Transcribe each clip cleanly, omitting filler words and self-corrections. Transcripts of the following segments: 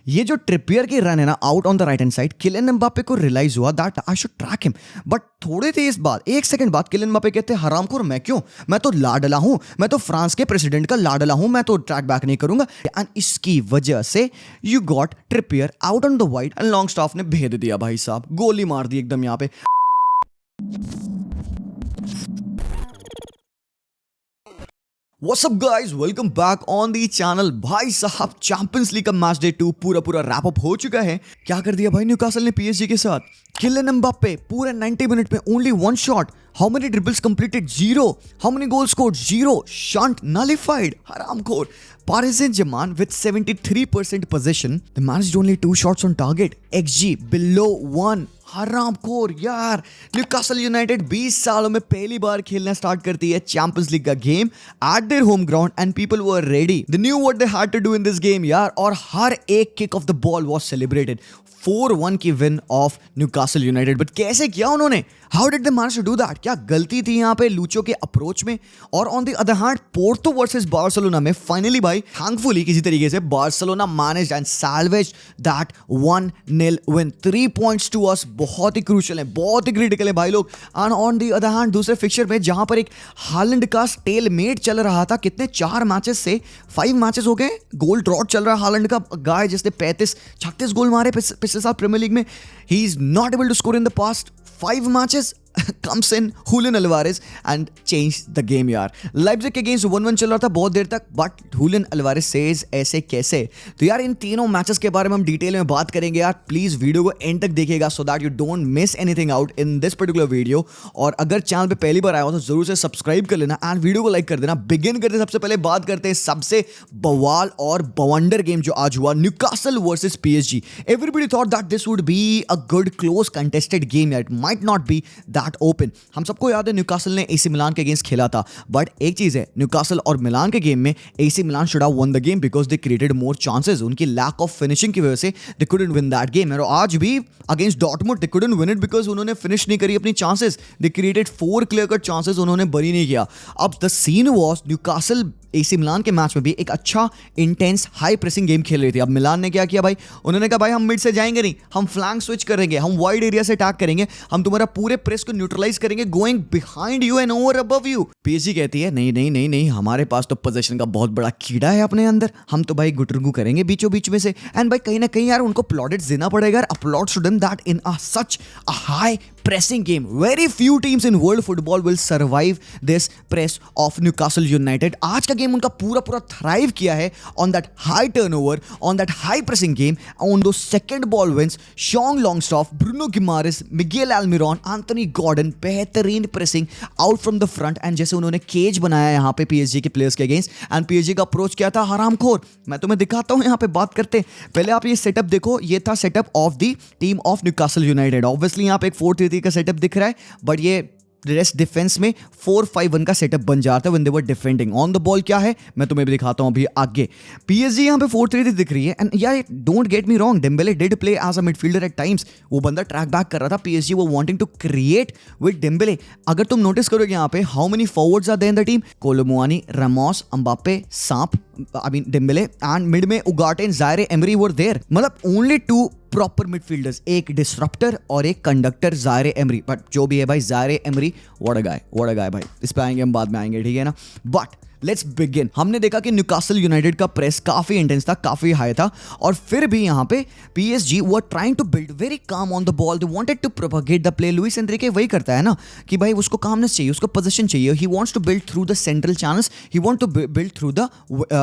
ये जो ट्रिपियर की रन है ना out on the right hand side, Kylian Mbappe को रियलाइज हुआ that I should track him, but थोड़े देर बाद, 1 सेकंड बाद किलियन एम्बापे कहते हैं हरामखोर मैं क्यों, मैं तो लाडला हूं, मैं तो फ्रांस के प्रेसिडेंट का लाडला हूं, मैं तो ट्रैक बैक नहीं करूंगा। एंड इसकी वजह से you got Trippier out on the wide and Longstaff ने भेद दिया भाई साहब, गोली मार दी एकदम यहां पे। What's up guys? Welcome back on the channel। भाई साहब चैंपियंस लीग का मैच डे 2 पूरा रैप अप हो चुका है। क्या कर दिया भाई न्यूकासल ने पीएसजी के साथ, किलियन एम्बापे पूरे 90 मिनट में only 1 shot, how many dribbles completed 0, how many goals scored 0, shunt nullified, हरामखोर। Paris Saint-Germain with 73% possession, they managed only 2 shots on target, XG below 1, हरामखोर यार। न्यूकासल यूनाइटेड 20 सालों में पहली बार खेलना स्टार्ट करती है चैंपियंस लीग का game at their home ground and people were ready, they knew what they had to do in this game यार। और हर एक kick of the ball was celebrated. 4-1 की win of Newcastle United, but कैसे किया उन्होंने, how did they manage to do that? क्या गलती थी यहाँ पे लूचो के अप्रोच में? और on the other hand Porto versus Barcelona में फाइनली भाई थैंकफुली किसी तरीके से Barcelona managed and salvaged that 1-0 win. 3 points to us, बहुत ही क्रूशियल है, बहुत ही क्रिटिकल है भाई लोग। And on the other hand दूसरे फिक्चर में जहां पर एक हालैंड का स्टेलमेट चल रहा था, कितने 4 मैचेस से 5 मैचेस हो गए, गोल ड्रॉट चल रहा है हालैंड का, गाय जिसने 35-36 गोल मारे पिछले साल प्रीमियर लीग में, he is not able to score in the past 5 matches. comes in Julian Alvarez and changed the game यार। Leipzig के अगेंस्ट 1-1 चल रहा था बहुत देर तक, बट Julian Alvarez says ऐसे कैसे? तो यार इन तीनों मैचेस के बारे में हम डिटेल में बात करेंगे यार। प्लीज वीडियो को एंड तक देखिएगा so that you don't miss anything out in this particular video. और अगर चैनल पे पहली बार आया हो तो जरूर से सब्सक्राइब कर लेना एंड वीडियो को लाइक कर देना। बिगिन करते सबसे पहले बात करते हैं सबसे बवाल और बवंडर गेम जो आज हुआ, Newcastle versus PSG. Everybody thought that this would be a good close contested game, it might not be that open. हम सबको याद है न्यूकासल ने एसी मिलान के अगेंस्ट खेला था, बट एक चीज है, न्यूकासल और मिलान के गेम में AC Milan should have won the game because they created more chances. उनकी लैक ऑफ फिनिशिंग की वजह से they couldn't win that game. और आज भी against Dortmund they couldn't win it because उन्होंने फिनिश नहीं करी अपनी chances. They created 4 clear cut chances, उन्होंने बरी नहीं किया। अब the scene was Newcastle AC Milan के मैच में भी एक अच्छा इंटेंस हाई प्रेसिंग गेम खेल रही थी। अब मिलान ने क्या किया भाई, उन्होंने कहा भाई हम मिड से जाएंगे नहीं, हम फ्लैंक स्विच करेंगे, हम वाइड एरिया से अटैक करेंगे, हम तुम्हारा पूरे प्रेस को न्यूट्रलाइज करेंगे going behind you and over above you. PSG कहती है नहीं नहीं नहीं नहीं, हमारे पास तो पोजीशन का बहुत बड़ा कीड़ा है अपने अंदर, हम तो भाई गुटरगू करेंगे बीचों बीच में से। एंड भाई कहीं ना कहीं यार उनको प्लॉडेट्स देना पड़ेगा, applauds to them that in a such a high pressing game. Very few teams in world football will survive this press of Newcastle United. आज का गेम उनका पूरा थ्राइव किया है on that high turnover, on that high pressing game, on those second ball wins, Sean Longstaff, Bruno Guimaraes, Miguel Almiron, Anthony Gordon, बेहतरीन pressing out from the front and जैसे उन्होंने cage बनाया यहाँ पे PSG के players के against. And PSG का approach क्या था, हरामखोर। मैं तुम्हें दिखाता हूँ, यहाँ पे बात करते हैं। पहले आप ये सेटअप देखो, ये था setup of the team of Newcastle United. Obviously यहाँ पे एक 4-3-3 का सेटअप दिख रहा है, बट ये रेस्ट डिफेंस में 4-5-1 का सेटअप बन जाता है when they were defending. On the ball क्या है मैं तुम्हें भी दिखाता हूं अभी आगे। पीएसजी यहां पे 4-3-3 दिख रही है एंड यार don't get me wrong, Dembele did play as a midfielder at times. वो बंदा ट्रैक बैक कर रहा था, पीएसजी वो wanting to create with Dembele. अगर तुम नोटिस करोगे यहां पे how many forwards are there in the team, Kolo Muani, Ramos, Mbappe, सांप, I mean Dembele, and mid में Ugarte and Zaire Emery were there. मतलब ओनली 2 प्रॉपर मिडफील्डर्स, एक disruptor और एक कंडक्टर, जायरे एमरी। बट जो भी है भाई जायरे एमरी, व्हाट अ गाय भाई, इस पे आएंगे हम बाद में आएंगे, ठीक है ना। But let's begin. हमने देखा कि न्यूकासल यूनाइटेड का प्रेस काफी इंटेंस था, काफी हाई था, और फिर भी यहाँ पे PSG were trying to build very calm on the ball, they wanted to propagate the play. Luis Enrique वही करता है ना कि भाई उसको कामनेस चाहिए, उसको पोजीशन चाहिए, he wants to build through the central channels, he want to build through the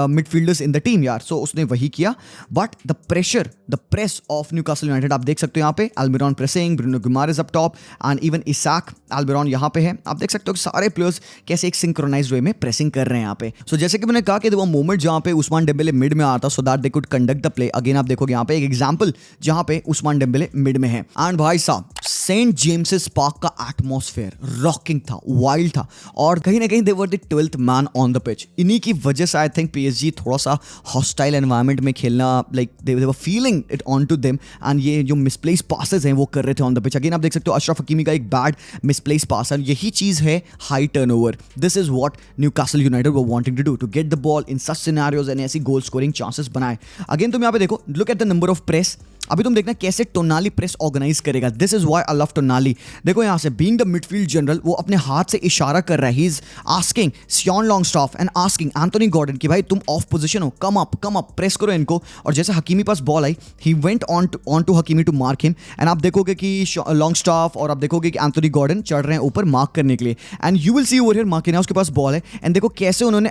midfielders in the team यार। सो उसने वही किया, but the pressure, the press of Newcastle United आप देख सकते हो यहाँ पे, Almiron pressing, Bruno Guimaraes up top and even Isak, Almiron यहाँ पे है। आप देख सकते हो कि सारे प्लेयर्स कैसे एक सिंक्रोनाइज्ड वे में प्रेसिंग कर रहे हैं यहाँ पे। सो जैसे कि मैंने कहा कि वो मोमेंट जहां पे उस्मान डेम्बेले मिड में आता सो that they could conduct the play. Again आप देखोगे यहाँ पे एक एग्जांपल जहां पे उस्मान डेम्बेले मिड में है। एंड भाई साहब सेंट जेम्सेस पार्क का एटमॉस्फेयर रॉकिंग था, वाइल्ड था, और कहीं ना कहीं they were the 12th man on the pitch. इन्हीं की वजह से आई थिंक पीएसजी थोड़ा सा हॉस्टाइल एनवायरनमेंट में खेलना, like they were feeling it on to them, and ये जो मिसप्लेस पासेस हैं वो कर रहे थे ऑन द पिच। अगेन आप देख सकते हो अशरफ हकीमी का एक बैड मिसप्लेस पास है, यही चीज है high turnover. This is what Newcastle United were wanting to do to get the ball in such scenarios and ऐसी goal scoring chances बनाए. Again तुम यहाँ पे देखो, look at the number of press. अभी तुम देखना कैसे टोनाली प्रेस ऑर्गेनाइज करेगा. This is why I love Tonali. देखो यहाँ से बीइंग द मिडफील्ड जनरल वो अपने हाथ से इशारा कर रहा है. He is asking Sean Longstaff and asking Anthony Gordon कि भाई तुम ऑफ पोजीशन हो, कम अप प्रेस करो इनको. और जैसे हकीमी पास बॉल आई, he went on to Hakimi to mark him. And आप देखोगे कि लॉन्गस्टॉफ और आप देखोगे कि एंथोनी गॉर्डन चढ़ रहे हैं ऊपर मार्क करने के लिए. And you will see over here Marquinhos के पास बॉल है. एंड देखो कैसे उन्होंने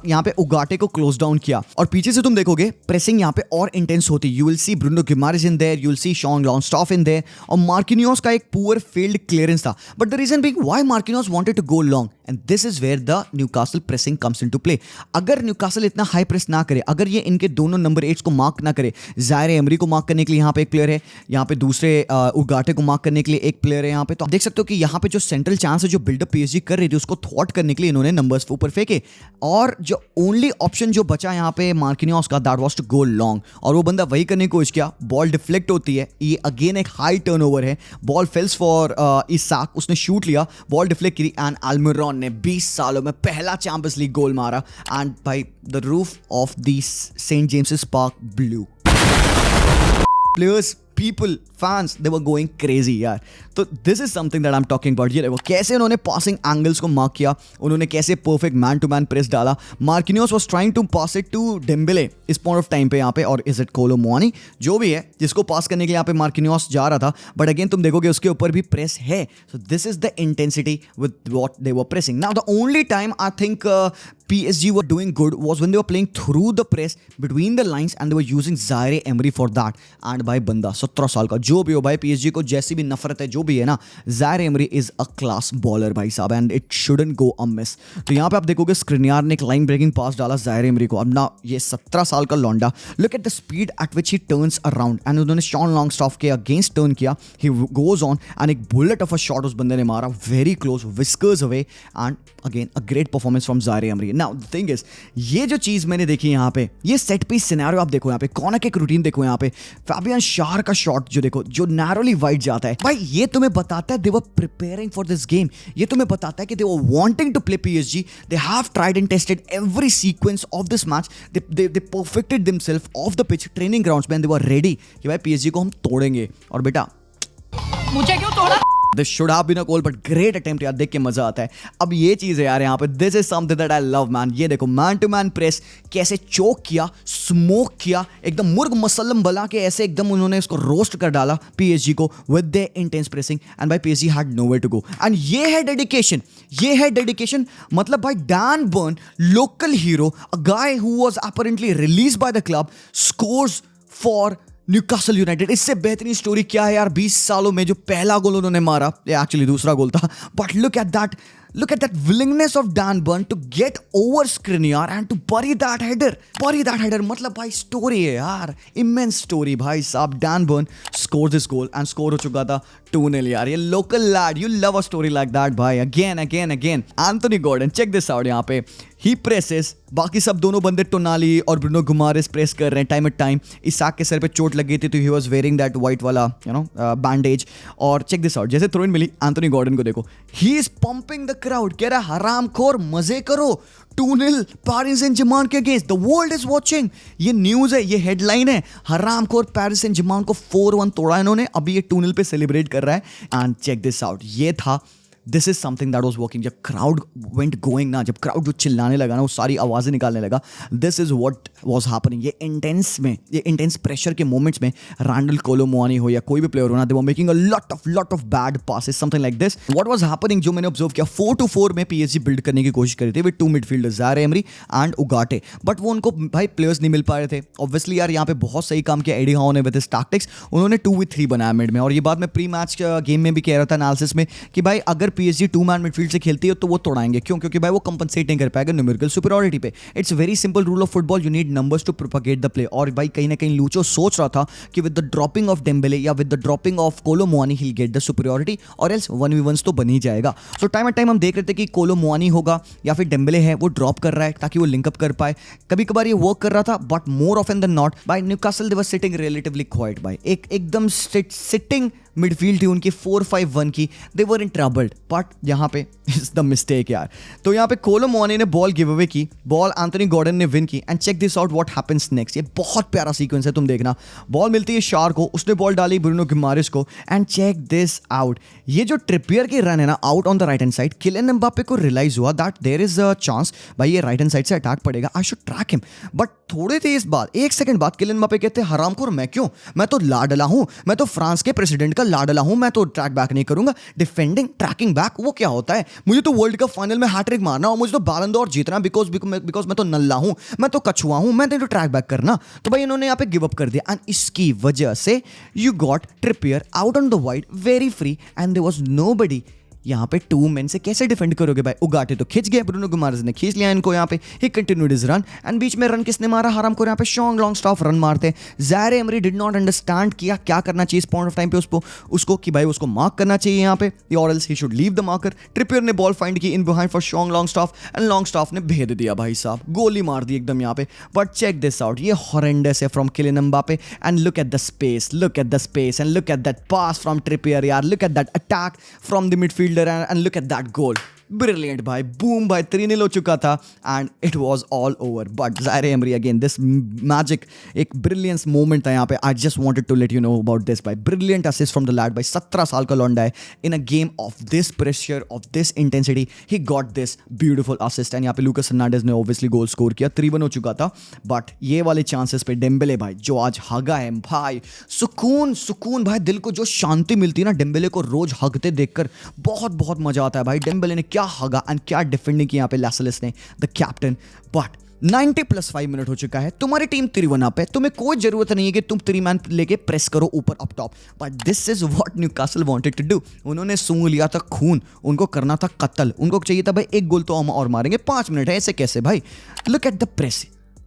यहाँ पे उगाटे को क्लोज डाउन किया. और पीछे से तुम देखोगे प्रेसिंग यहाँ पे और इंटेंस होती. You will see Bruno Guimaraes in there, you will see Sean Longstaff in there. और मार्किनियोस का एक पुअर फील्ड क्लियरेंस था. But the reason being why Marquinhos wanted to go long, and this is where the Newcastle pressing comes into play. अगर Newcastle इतना high press ना करे, अगर ये इनके दोनों नंबर 8 को मार्क ना करे, ज़ायरे एमरी को मार्क करने के लिए यहाँ पे एक प्लेयर है, यहाँ पे दूसरे उगाटे को मार्क करने के लिए एक प्लेयर है यहाँ पे, तो आप देख सकते हो कि यहाँ पे जो सेंट्रल चांस है जो बिल्डअप पीएसजी कर रही थी उसको थ्वाट करने के लिए इन्होंने नंबर्स ऊपर फेंके. और जो ओनली ऑप्शन जो बचा यहाँ पे मार्किनियोस का, that was to go long. और वो बंदा वही करने की कोशिश किया. बॉल डिफ्लेक्ट होती है. ये अगेन एक हाई टर्नओवर है. Ball falls for Isak. उसने शूट लिया, बॉल डिफ्लेक्ट की एंड अल्मिरॉन ने 20 सालों में पहला चैंपियंस लीग गोल मारा. एंड भाई the roof of the Saint James Park blue. Players, people, fans, they were going crazy यार. तो this is something that I'm talking about. ये देखो कैसे उन्होंने passing angles को मार्क किया, उन्होंने कैसे perfect man to man press डाला. Marquinhos was trying to pass it to Dembele इस point of time पे यहाँ पे, और is it Kolo Muani जो भी है जिसको पास करने के लिए यहाँ पे Marquinhos जा रहा था. बट अगेन तुम देखोगे उसके ऊपर भी प्रेस है. So this is the intensity with what they were pressing. Now the only time I think PSG were doing good was when they were playing through the press between the lines and they were using Zaire Emery for that. And भाई बंदा 17 साल का जो भी हो भाई, PSG को जैसी भी नफरत है जो भी है ना, Zaire Emery is a class bowler भाई साहब, and it shouldn't go amiss. तो यहाँ पे आप देखोगे स्क्रिनियार ने एक लाइन ब्रेकिंग पास डाला Zaire Emery को. अब ना ये 17 साल का लौंडा, look at the speed at which he turns around, and उन्होंने शॉन लॉन्गस्टॉफ के अगेंस्ट टर्न किया. He goes on and एक बुलेट ऑफ अ शॉट उस बंदे ने मारा, very close, whiskers away, and again a great performance from Zaire Emery. Now the thing is, ये जो चीज मैंने देखी यहाँ पे, ये सेट पीस सिनेरियो आप देखो यहाँ पे, कॉर्नर किक रूटीन देखो यहाँ पे, फैबियन शार का शॉट जो देखो जो नैरोली वाइड जाता है भाई, ये तुम्हें बताता है they were preparing for this game. ये तुम्हें बताता है कि they were wanting to play PSG. They have tried and tested every sequence of this match. They perfected themselves off the pitch, training grounds में, दे वर रेडी कि भाई PSG को हम तोड़ेंगे. और बेटा मुझे क्यों तोड़ा? This should have been a goal, but great attempt यार, देख के मजा आता है. अब ये चीज है यार यहाँ पे, this is something that I love man. ये देखो मैन टू मैन प्रेस कैसे चोक किया, स्मोक किया, एकदम मुर्ग मसल्लम बना के ऐसे एकदम उन्होंने इसको रोस्ट कर डाला पीएसजी को with their intense pressing, and भाई PSG had nowhere to go. And ये है डेडिकेशन, ये है डेडिकेशन. मतलब भाई Dan Burn, local hero, a guy who was apparently released by the club, scores for Newcastle United. इससे बेहतरीन स्टोरी क्या है यार, 20 सालों में जो पहला गोल उन्होंने मारा, ये एक्चुअली दूसरा गोल था, but look at that willingness of Dan Burn to get over Skriniar and to bury that header. मतलब भाई स्टोरी है यार, immense स्टोरी भाई साहब. Dan Burn scored this goal and score हो चुका था 2-0 यार. ये local lad, you love a story like that भाई. Again Anthony Gordon, check this out. यहाँ पे he presses, बाकी सब दोनों बंदे टोनाली और ब्रूनो गुमारेस प्रेस कर रहे हैं टाइम एट टाइम. इसाक के सर पे चोट लग गई थी तो he was wearing that white वाला बैंडेज. और चेक दिस आउट, जैसे थ्रो इन मिली एंथोनी गॉर्डन को देखो, he is pumping the crowd, कह रहा है हरामखोर मजे करो, 2-0 पेरिस सेंट जर्मेन के against, the world is watching. ये न्यूज है, ये हेडलाइन है, हरामखोर पेरिस सेंट जर्मेन को 4-1 तोड़ा इन्होंने, अभी ये 2-0 पे सेलिब्रेट कर रहा है. एंड चेक दिस आउट, ये था this is something that was working. जब क्राउड वेंट गोइंग ना, जब क्राउड जो चिल्लाने लगा ना, वो सारी आवाजें निकालने लगा, this is what was happening. ये इंटेंस प्रेशर के मोमेंट्स में रैंडल कोलो मुआनी हो या कोई भी प्लेयर हो ना, they were making a lot of bad passes, something like this. What was happening, जो मैंने ऑब्जर्व किया, 4-4 में पीएसजी बिल्ड करने की कोशिश करी थी with 2 midfielders, Zaire Emery and Ugarte, but वो उनको भाई प्लेयर्स नहीं मिल पा रहे थे. ऑब्वियसली यार यहाँ पे बहुत सही काम किया एडी हाउ ने विद हिज टैक्टिक्स. उन्होंने 2-3 बनाया मिड में, और ये बात मैं प्री मैच गेम में भी कह रहा था एनालिसिस में कि भाई अगर पीएसजी 2 मैन मिडफील्ड से खेलती है तो वो तोड़ाएंगे. क्यों? क्योंकि भाई वो कंपनसेट नहीं कर पाएगा न्यूमेरिकल सुपीरियरिटी पे. It's very simple rule of football, you need numbers to propagate the play. और भाई कहीं ना कहीं लूचो सोच रहा था कि with the dropping of Dembélé या विद द ड्रॉपिंग ऑफ कोलो मुआनी ही गेट द सुपीरियरिटी, और एल्स 1v1 तो बन ही जाएगा. सो टाइम एट टाइम हम देख रहे थे कि कोलो मुआनी होगा या फिर डेम्बेले है, वो ड्रॉप कर रहा है ताकि वो लिंकअप कर पाए. कभी कभार ये वर्क कर रहा था, but more often than not भाई Newcastle they were sitting relatively quite भाई, एकदम सिटिंग मिडफील्ड थी उनकी 4-5-1 की, दे वर इन ट्रबल्ड, बट यहाँ पे इज द मिस्टेक यार। तो यहाँ पे कोलो मोने ने बॉल गिव अवे की, बॉल एंथनी गॉर्डन ने विन की, and check this out what happens next. ये बहुत प्यारा सीक्वेंस है, तुम देखना। बॉल मिलती है शार को, उसने बॉल डाली ब्रूनो गिमारेस को, एंड चेक दिस आउट। ये जो ट्रिपियर की रन है ना out on the right hand side, Kylian Mbappe को रियलाइज हुआ that there is a chance भाई ये राइट हैंड साइड से अटैक पड़ेगा, I should track him. But थोड़े देर बाद, 1 सेकंड बाद किलियन एम्बापे कहते हैं हरामखोर मैं क्यों, मैं तो लाडला हूं, मैं तो फ्रांस के प्रेसिडेंट का लाडला हूं, मैं तो ट्रैक बैक नहीं करूंगा। डिफेंडिंग ट्रैकिंग बैक वो क्या होता है, मुझे तो वर्ल्ड कप फाइनल में हैट्रिक मारना और मुझे तो बैलन डोर जीतना, बिकॉज मैं तो नल्ला हूं, मैं तो कछुआ हूं, मैं तो ट्रैक बैक करना। तो भाई इन्होंने यहाँ पे गिव अप कर दिया, एंड इसकी वजह से you got Trippier out on the wide very free, and there was nobody. यहाँ पे 2 men से कैसे डिफेंड करोगे भाई? उगाटे तो खिंच गए, ब्रूनो गुमारेस ने खींच लिया इनको यहाँ पे, he continued his run, and बीच में रन किसने मारा? हरामखोर यहाँ पे शॉन्ग लॉन्गस्टॉफ रन मारते। ज़ायरे एमरी डिड नॉट अंडरस्टैंड किया क्या करना चाहिए इस पॉइंट ऑफ टाइम पे उसको कि भाई उसको मार्क करना चाहिए यहाँ पे, और else he should leave the marker. Trippier ने बॉल फाइंड की in behind for Sean Longstaff, and Longstaff ने भेद दिया भाई साहब, गोली मार दी एकदम यहाँ पे। बट चेक दिस आउट, ये हॉरेंडस है from Kylian Mbappe, and look at the space, and look at that pass from Trippier यार, look at that attack from the midfielder, and look at that goal. Brilliant भाई, boom भाई, 3-0 हो चुका था and it was all over. But Zaire Emery again, this magic, एक brilliance moment था यहाँ पे। I just wanted to let you know about this भाई। Brilliant assist from the lad भाई, 17 साल का लौंडा है, in a game of this pressure, of this intensity, he got this beautiful assist. And यहाँ पे लूकास हर्नांडेज ने obviously goal score किया, 3-1 हो चुका था। बट ये वाले चांसेस पे डेम्बेले भाई जो आज हगा है भाई, सुकून भाई, दिल को जो शांति मिलती है ना डेम्बेले को रोज हगते देखकर, बहुत बहुत मजा आता है भाई। डेम्बेले ने क्या हगा एंड क्या डिफेंडिंग की यहाँ पे लैसलिस ने, द कैप्टन। बट 90+5 मिनट हो चुका है, तुम्हारी टीम 3-1 अप है, तुम्हें कोई जरूरत नहीं है कि तुम 3 मैन लेके प्रेस करो ऊपर up top. But this is what Newcastle wanted to do. उन्होंने सूंघ लिया था खून, उनको करना था कत्ल, उनको चाहिए था भाई 1 गोल तो हम और मारेंगे, 5 मिनट है, ऐसे कैसे भाई? Look at the press,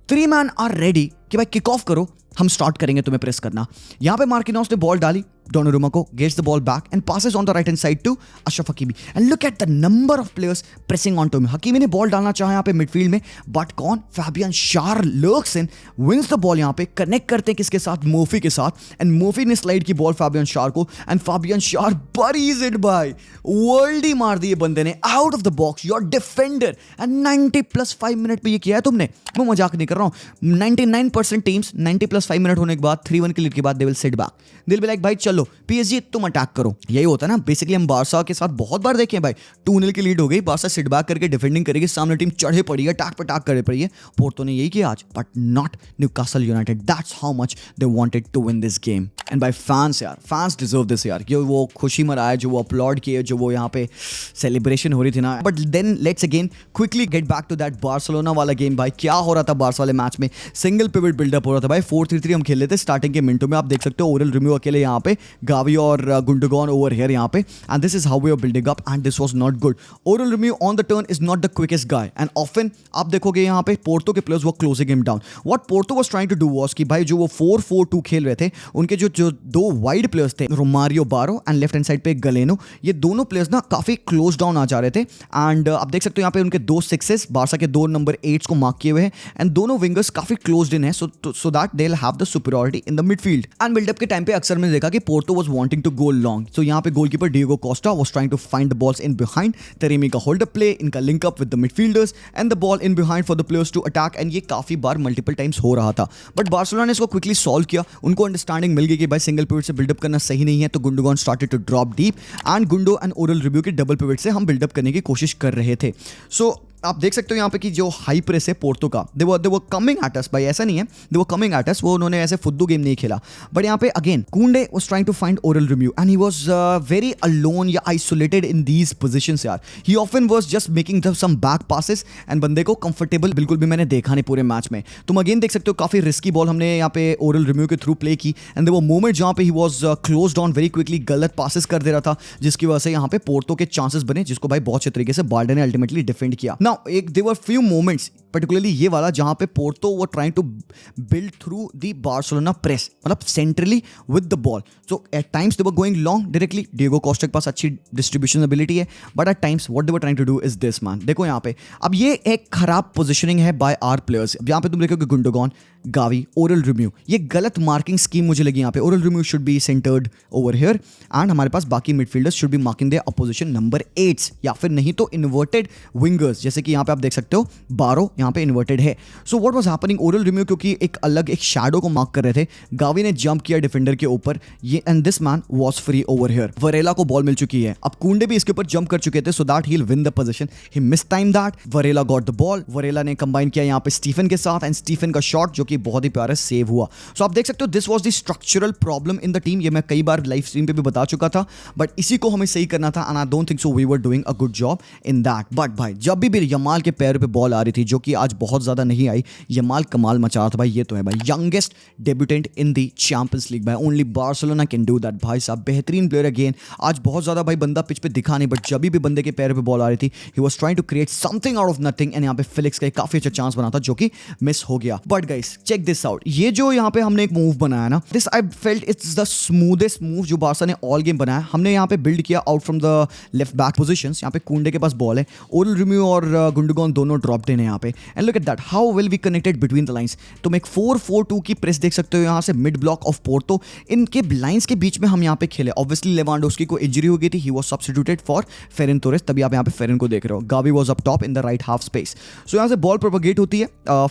3 man are ready कि भाई किक ऑफ करो, हम स्टार्ट करेंगे तुम्हें प्रेस करना। यहां पे मार्किनोस ने बॉल डाली डोनारुमा को, gets the ball back and passes on the right hand side to Achraf Hakimi, and look at the number of players pressing on to him. Hakimi ने बॉल डालना चाहा यहां पे मिडफील्ड में, बट कौन? Fabian Schar lurks in, wins the ball. यहां पे connect करते हैं किसके साथ? मोफी के साथ, एंड मोफी ने स्लाइड की बॉल फैबियन शार को, एंड फैबियन शार बरीज इट भाई, वर्ल्ड ही मार दिए बंदे ने out of the box, your defender. And 90+5 minute पे ये किया है तुमने, मैं मजाक नहीं कर रहा हूं। 99% टीम्स 90+5 मिनट होने के बाद 3-1 की लीड के बाद they will sit back, they will be like भाई चलो पीएसजी तुम अटैक करो। यही होता है ना बेसिकली, हम बारसा के साथ बहुत बार देखे हैं भाई, 2-0 की लीड हो गई, बारसा सिट बैक करके डिफेंडिंग करेगी, सामने टीम चढ़े पड़ी है, अटैक पे अटैक करे पड़ी है। पोर्तो ने यही किया आज, but not Newcastle United. That's how much they wanted to win this game. And by fans यार, फैंस डिजर्व दिस यार, जो वो खुशी मनाए, जो वो अपलॉड किए, जो वो यहाँ पे सेलिब्रेशन हो रही थी ना। But then let's again quickly get back to that Barcelona वाला गेम भाई। क्या हो रहा था बार्सा वाले मैच में? सिंगल पिवट बिल्डअप हो रहा था भाई, 4-3-3 हम खेल रहे थे स्टार्टिंग के मिनटों में। आप देख सकते हो ओरल रिम्यू अकेले यहाँ पे, गावी और गुंडोगन ओवर हियर यहाँ पे, and this is how we are building up, and this was not good. Oriol Romeu on the turn is not the quickest guy, and often आप देखोगे यहाँ पे पोर्तो के प्लेयर्स वो closing him down. What Porto was trying to do was कि भाई जो वो 4-4-2 खेल रहे थे, उनके जो 2 वाइड प्लेयर्स थे, रोमारियो बारो एंड लेफ्ट हैंड साइड पे गलेनो, ये दोनों प्लेयर्स ना काफी क्लोज डाउन आ जा रहे थे। एंड आप देख सकते हो यहाँ पे उनके 2 6s बारसा के 2 नंबर 8s को मार्क किए हुए हैं, एंड दोनों विंगर्स काफी क्लोज्ड इन है, so that they will have the superiority in the midfield. And buildup के टाइम पे अक्सर मैंने देखा कि Porto was wanting to go long, so यहाँ पे goalkeeper Diego Costa was trying to find the balls in behind. Taremi का hold up play, इनका link up with the midfielders and the ball in behind for the players to attack, and ये काफी बार multiple times हो रहा था। But Barcelona ने इसको quickly solve किया, उनको अंडरस्टैंडिंग मिल गई कि भाई सिंगल पिवट से बिल्डअप करना सही नहीं है, तो Gundogan started to drop deep, and Gundo and Oriol Romeu के डबल पिवट से हम बिल्डअप करने की कोशिश कर रहे थे। सो आप देख सकते हो यहाँ पे कि जो हाई प्रेस है पोर्तो का, दे वर कमिंग एट अस भाई, ऐसा नहीं है they were coming at us, वो उन्होंने ऐसे फुद्दू गेम नहीं खेला। बट यहाँ पे again Kounde was trying to find Oriol Romeu, and he was very alone या आइसोलेटेड इन दीज पोजीशंस यार। He often was just making some back passes, and बंदे को कंफर्टेबल बिल्कुल भी मैंने देखा नहीं पूरे मैच में। तुम अगेन देख सकते हो काफी रिस्की बॉल हमने यहाँ पे ओरल रिम्यू के थ्रू प्ले की, एंड वो मोमेंट जहाँ पे he was close down very quickly, गलत पासेस कर दे रहा था, जिसकी वजह से यहाँ पे पोर्तो के चांसेस बने, जिसको भाई बहुत अच्छे तरीके से बाल्डे ने अल्टीमेटली डिफेंड किया। नाउ एक दे वर few moments, particularly ये वाला जहां पे Porto were trying to build through the Barcelona press, मतलब centrally with the ball. So at times they were going long directly, Diego Costa के पास अच्छी डिस्ट्रीब्यूशन एबिलिटी है, but at times what they were trying to do is this man. देखो यहाँ पे अब ये एक खराब पोजिशनिंग है बाय आर प्लेयर्स। अब यहाँ पे तुम देखोगे गुंडोगन गावी, ओरल रिम्यू। ये गलत मार्किंग स्कीम मुझे लगी यहाँ पे। Oriol Romeu should be centred over here and हमारे पास बाकी midfielders should be marking their opposition number 8 या फिर नहीं तो इन्वर्टेड विंगर्स, जैसे कि यहाँ पे आप देख सकते हो बारो यहाँ पे इन्वर्टेड है। So what was happening, oral रिम्यू क्योंकि एक अलग एक शैडो को मार्क कर रहे थे, गावी ने जंप किया डिफेंडर के ऊपर, ये and this man was free over here. वरेला को बॉल मिल चुकी है, अब कुंडे भी इसके ऊपर जंप कर चुके थे so that he will win the position. He miss time that, वरेला got the ball, वरेला ने कंबाइन किया यहाँ पे स्टीफन के साथ एंड स्टीफन का शॉट जो कि बहुत ही प्यारा सेव हुआ। सो आप देख सकते हो this was the structural problem in the team. ये मैं कई बार लाइव स्ट्रीम पे भी बता चुका था, बट इसी को हमें सही करना था and I don't think so we were doing a good job in that. But भाई जब भी यमाल के पैर पे बॉल आ रही थी, जो कि आज बहुत ज्यादा नहीं आई, यमाल कमाल मचा रहा था भाई। ये तो है भाई youngest debutant in the Champions League भाई, only Barcelona can do that भाई साहब। बेहतरीन प्लेयर अगेन, आज बहुत ज्यादा भाई बंदा पिच पे दिखा नहीं, बट जब भी बंदे के पैर पे बॉल आ रही थी he was trying to create something out of nothing and यहाँ पे फिलिक्स का काफी अच्छा चांस बना था जो कि मिस हो गया। But guys check this out, ये जो यहाँ पे हमने एक मूव बनाया ना, this I felt it's the smoothest move जो बार्सा ने ऑल गेम बनाया। हमने यहाँ पे बिल्ड किया out from the left back positions. यहाँ पे कुंडे के पास बॉल है, ओरल रिम्यू और गुंडोगन दोनों ड्रॉप्ड इन है यहाँ पे and look at that how well we connected between the lines. तुम एक 4-4-2 की प्रेस देख सकते हो यहाँ से मिड ब्लॉक ऑफ पोर्टो, इनके लाइंस के बीच में हम यहाँ पे खेले। ऑब्वियसली लेवांडोव्स्की को इंजरी हो गई थी, he was substituted for Ferran Torres, तभी आप यहाँ पे फेरन को देख रहे हो। Gavi was up top in the right half space. So यहाँ से बॉल प्रोपगेट होती है,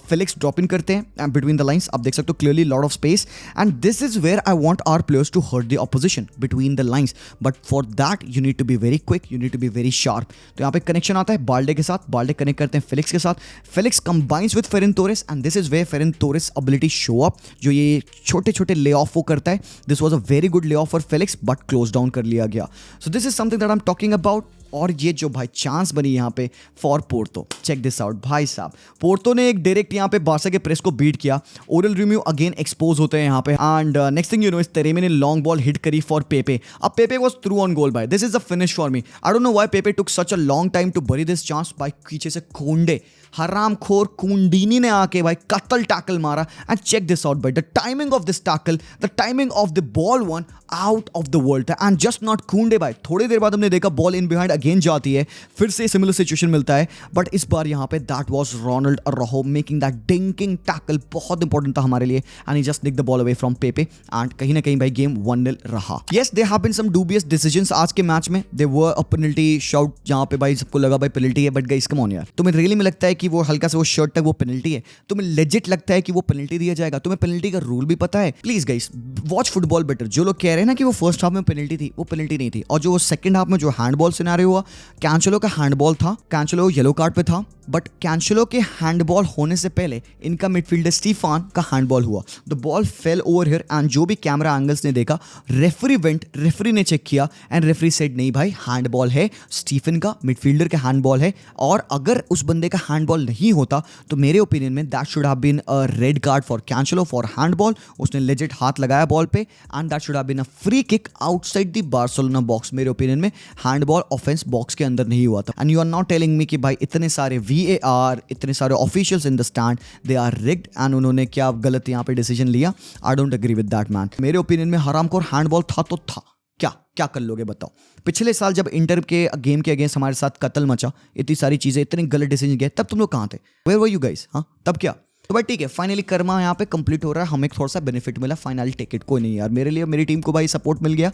फिलिक्स ड्रॉप इन करते हैं बिटवीन द लाइंस, आप देख सकते हो clearly lot of space and this is where I want our players to hurt the opposition between the lines, but for that you need to be very quick, you need to be very sharp. तो यहाँ पे connection आता है Balde के साथ, Balde connect करते हैं Felix के साथ, Felix combines with Ferran Torres and this is where Ferran Torres ability show up, जो ये छोटे छोटे ले ऑफ वो करता है। This was a very good lay off for Felix but close down कर लिया गया। So this is something that I am talking about. और ये जो भाई चांस बनी यहाँ पे for Porto, check this out भाई साहब। पोर्तो ने एक डायरेक्ट यहाँ पे बार्सा के प्रेस को बीट किया, ओरल रिम्यू अगेन एक्सपोज होते हैं यहाँ पे and next thing you know is Taremi ने लॉन्ग बॉल हिट करी फॉर पेपे। अब Pepe was through on goal भाई, this is the finish for me. I don't know why Pepe took such a long time to bury this chance. भाई पीछे से कुंडे हरामखोर कुंडीनी ने आके भाई कत्ल टैकल मारा एंड चेक दिस आउट भाई, the timing of this tackle, the timing of the ball one out of the world था एंड जस्ट नॉट कुंडे भाई। थोड़ी देर बाद हमने देखा बॉल इन बिहाइंड अगेन जाती है, फिर से सिमिलर सिचुएशन मिलता है, बट इस बार यहाँ पे that was Ronald Araujo making that dinking tackle, बहुत इंपॉर्टेंट था हमारे लिए and he just nick the ball away from Pepe and कहीं ना कहीं भाई गेम 1-0 रहा। Yes there have been some dubious decisions आज के मैच में, there were a penalty shout जहां पे भाई सबको लगा भाई पेनल्टी है, बट गाइस कम ऑन यार, तुम्हें रियली में लगता है कि वो हल्का से वो शर्ट तक वो पेनल्टी है? तुम्हें लेजिट लगता है कि वो पेनल्टी दिया जाएगा? तुम्हें पेनल्टी का रूल भी पता है? Please guys watch football better. जो लोग कह रहे हैं ना कि वो फर्स्ट हाफ में पेनल्टी थी, वो पेनल्टी नहीं थी। और जो सेकंड हाफ में जो हैंडबॉल सिनेरियो हुआ, कैंचेलो का हैंडबॉल था, कैंचेलो येलो कार्ड पे था, बट कैंचेलो के हैंडबॉल होने से पहले इनका मिडफील्डर स्टीफान का हैंडबॉल हुआ, the ball fail over here and जो भी कैमरा एंगल्स ने देखा, रेफरी ने चेक किया एंड रेफरी सेड नहीं भाई हैंडबॉल है, स्टीफन का मिडफील्डर का हैंडबॉल है। और अगर उस बंदे का हैंडबॉल नहीं होता तो मेरे ओपिनियन में that should have been a red card for Cancelo for handball. उसने लेजिट हाथ लगाया बॉल पे and that should have been a free kick outside the Barcelona box. मेरे ओपिनियन में हैंडबॉल ऑफेंस बॉक्स के अंदर नहीं हुआ था and you are not telling me कि भाई इतने सारे VAR, इतने सारे officials in the stand, they are rigged and उन्होंने क्या गलत यहाँ पे डिसीजन लिया। I don't agree with that man. मेरे ओपिनियन में हरामखोर हैंडबॉल था तो था, क्या कर लोगे बताओ? पिछले साल जब इंटर के गेम के अगेंस्ट हमारे साथ कत्ल मचा, इतनी सारी चीजें, इतने गलत डिसीजन गए, तब तुम लोग कहाँ थे? Where were you guys? हाँ तब क्या? तो भाई ठीक है, फाइनली कर्मा यहाँ पे कंप्लीट हो रहा है, हमें थोड़ा सा बेनिफिट मिला, फाइनल टिकट कोई नहीं यार, मेरे लिए मेरी टीम को भाई सपोर्ट मिल गया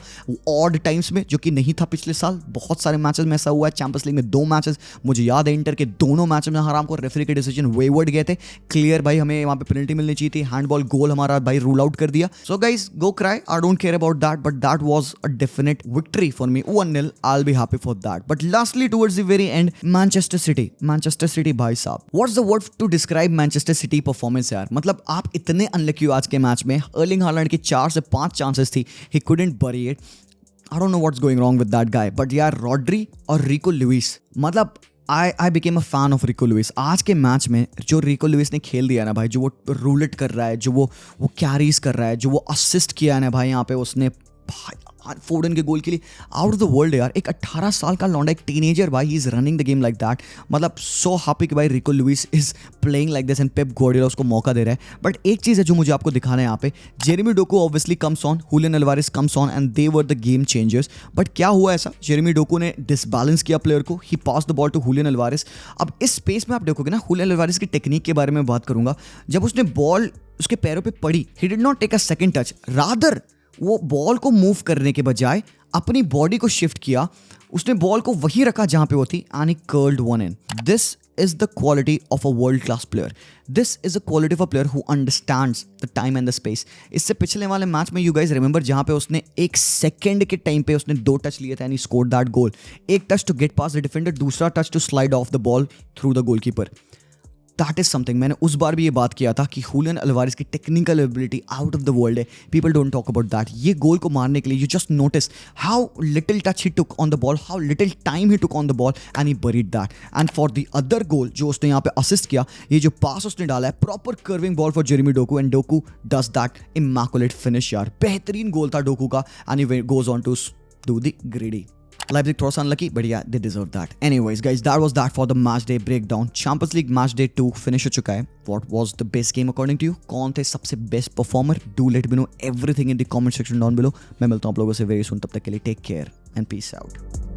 ऑड टाइम्स में, जो कि नहीं था पिछले साल। बहुत सारे मैचेस में ऐसा हुआ है, चैंपियंस लीग में 2 मैचेस मुझे याद है, इंटर के दोनों मैच में हराम को रेफरी के डिसीजन वेवर्ड गए थे, क्लियर भाई हमें वहाँ पे पेनल्टी मिलनी चाहिए थी, हैंडबॉल गोल हमारा भाई रूल आउट कर दिया। So guys go cry, I don't care about that, but that was a definite victory for me, 1-0, I will be happy for that. But lastly towards the very end, Manchester City भाई साहब, what's the word to describe Manchester City performance यार? मतलब आप इतने unlucky हो आज के match में, अर्लिंग हालैंड की 4 से 5 चांसेस थी, ही कुडंट बरी it. I don't know what's going wrong with that guy, but यार रॉड्री और रिको लुइस, मतलब I became a fan of RIICO Louis. आज के मैच में जो रिको लुइस ने खेल दिया ना भाई, जो वो रूलेट कर रहा है, जो वो कैरीज कर रहा है, जो वो असिस्ट किया है ना भाई यहाँ पे उसने, भाई फोर्डन के गोल के लिए आउट ऑफ द वर्ल्ड यार। एक 18 साल का लौंडा, एक टीनेजर भाई, he is running the game like that. मतलब सो हैप्पी कि भाई रिको Louis is playing like this and Pep Guardiola उसको मौका दे रहा है। बट एक चीज़ है जो मुझे आपको दिखाना है यहाँ पे, Jeremy Doku obviously comes on, Julian Alvarez comes on and they were the game changers. But क्या हुआ ऐसा, जेरेमी डोकू ने डिसबैलेंस किया प्लेयर को, he pass the ball to Julian Alvarez. अब इस स्पेस में आप देखोगे ना, हुलियन अल्वारेस की टेक्निक के बारे में बात करूंगा, जब उसने बॉल उसके पैरों पे पड़ी, he did not take a second touch, rather वो बॉल को मूव करने के बजाय अपनी बॉडी को शिफ्ट किया, उसने बॉल को वहीं रखा जहां पे वो थी and he curled one in. This is the quality of a world class player. This is a quality of a player who understands the time and the space. इससे पिछले वाले मैच में you guys remember जहां पे उसने 1 second के time पे उसने 2 टच लिए थे and he scored that goal. एक touch to get past the defender, दूसरा touch to slide off the ball through the goalkeeper. That is something. मैंने उस बार भी ये बात किया था कि हुलियन अल्वारेज की technical ability out of the world है. People don't talk about that. ये गोल को मारने के लिए you just notice how little touch he took on the ball, how little time he took on the ball and he buried that. And for the other goal जो उसने यहाँ पे assist किया, ये जो पास उसने डाला है, proper curving ball for Jeremy Doku and Doku does that immaculate finish. यार बेहतरीन गोल था डोकू का and he goes on to do the griddy. Leipzig थोड़ा सा unlucky, but yeah, they deserve that. Anyways, guys, that was that for the match day breakdown. Champions League match day 2 finish हो चुका है. What was the best game according to you? कौन थे सबसे best performer? Do let me know everything in the comment section down below. मैं मिलता हूँ आप लोगों से very soon. तब तक के लिए take care and peace out.